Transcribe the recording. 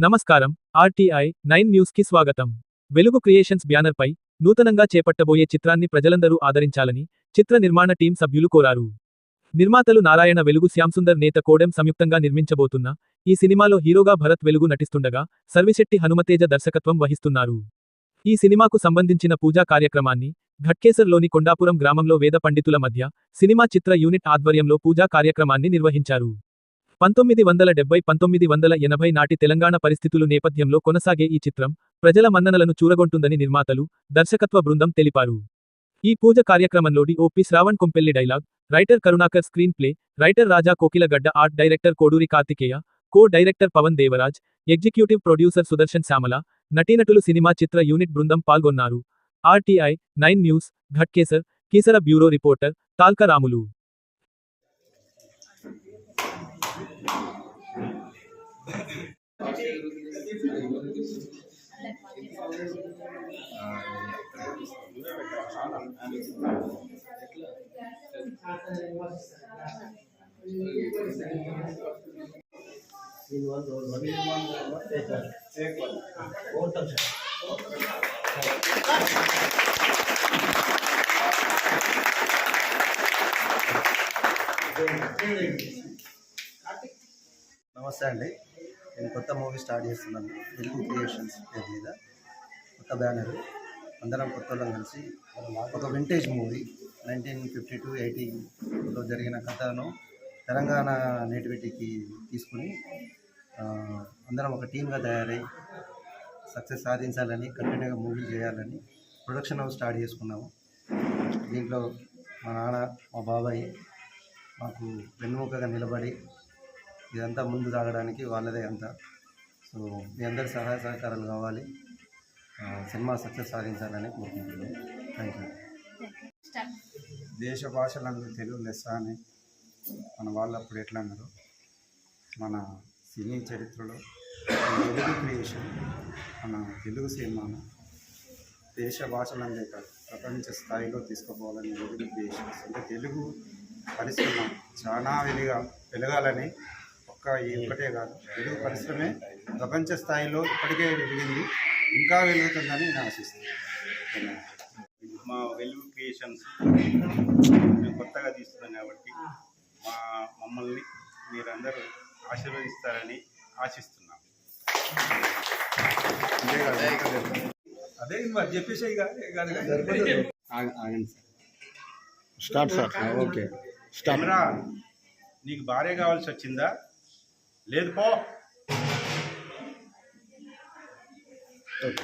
నమస్కారం. RTI 9 news కి స్వాగతం. వెలుగు క్రియేషన్స్ బ్యానర్ పై నూతనంగా చేపట్టబోయే చిత్రాన్ని ప్రజలందరూ ఆదరించాలని చిత్ర నిర్మాణ టీం సభ్యులు కోరారు. నిర్మాతలు నారాయణ వెలుగు, శ్యాంసుందర్ నేత కోడెం సంయుక్తంగా నిర్మించబోతున్న ఈ సినిమాలో హీరోగా భరత్ వెలుగు నటిస్తుండగా సర్విశెట్టి హనుమతేజ దర్శకత్వం వహిస్తున్నారు. ఈ సినిమాకు సంబంధించిన పూజా కార్యక్రమాన్ని ఘట్కేసర్లోని కొండాపురం గ్రామంలో వేద పండితుల మధ్య సినిమా చిత్ర యూనిట్ ఆధ్వర్యంలో పూజా కార్యక్రమాన్ని నిర్వహించారు. 1970-1980 నాటి తెలంగాణ పరిస్థితులు నేపథ్యంలో కొనసాగే ఈ చిత్రం ప్రజల మన్ననలను చూరగొంటుందని నిర్మాతలు, దర్శకత్వ బృందం తెలిపారు. ఈ పూజ కార్యక్రమంలో DOP Shravan Kompelli dialogue, writer Karunakar screenplay, writer Raja Kokilagadda, art director Koduri Karthikeya, co director Pavan Devaraj, executive producer Sudarshan Shyamala, నటీనటులు, సినిమా చిత్ర యూనిట్ బృందం పాల్గొన్నారు. RTI 9 news, Ghatkesar, Keesara bureau reporter Talka Ramulu. నమస్తే అండి. నేను కొత్త మూవీ స్టార్ట్ చేస్తున్నాను. వెలుగు క్రియేషన్స్ పేరు మీద కొత్త బ్యానర్. అందరం కొత్త వాళ్ళం కలిసి ఒక వింటేజ్ మూవీ 1952-80లో జరిగిన కథను తెలంగాణ నేటివిటీకి తీసుకుని అందరం ఒక టీమ్గా తయారై సక్సెస్ సాధించాలని, కంటిన్యూగా మూవీ చేయాలని ప్రొడక్షన్ హౌస్ స్టార్ట్ చేసుకున్నాము. దీంట్లో మా నాన్న, మా బాబాయ్ మాకు వెన్నుముకగా నిలబడి ఇదంతా ముందు సాగడానికి వాళ్ళదే అంతా. సో మీ అందరి సహాయ సహకారాలు కావాలి, సినిమా సక్సెస్ సాధించాలని కోరుకుంటున్నాను. Thank you. దేశ భాషలందు తెలుగు లెస్స అని మన వాళ్ళు అప్పుడు ఎట్లా అన్నారు, మన సినీ చరిత్రలో వెలుగు క్రియేషన్ మన తెలుగు సినిమాను దేశ భాషలందే కాదు ప్రపంచ స్థాయిలో తీసుకుపోవాలని వెలుగు క్రియేషన్స్ అంటే తెలుగు పరిశ్రమ చాలా వెలగాలని ఒక్కటే కాదు, తెలుగు పరిశ్రమే ప్రపంచ స్థాయిలో ఇప్పటికే వెలిగింది, ఇంకా వెలుగుతుందని నేను ఆశిస్తున్నాను. మా వెలుగు క్రియేషన్స్ మేము కొత్తగా తీస్తున్నాం కాబట్టి మమ్మల్ని మీరందరూ ఆశీర్వదిస్తారని ఆశిస్తున్నాం. అదే మరి చెప్పేసి స్టార్ట్ సార్. ఓకే, కెమెరా నీకు భార్య కావాల్సి వచ్చిందా? లేదు పో. Okay,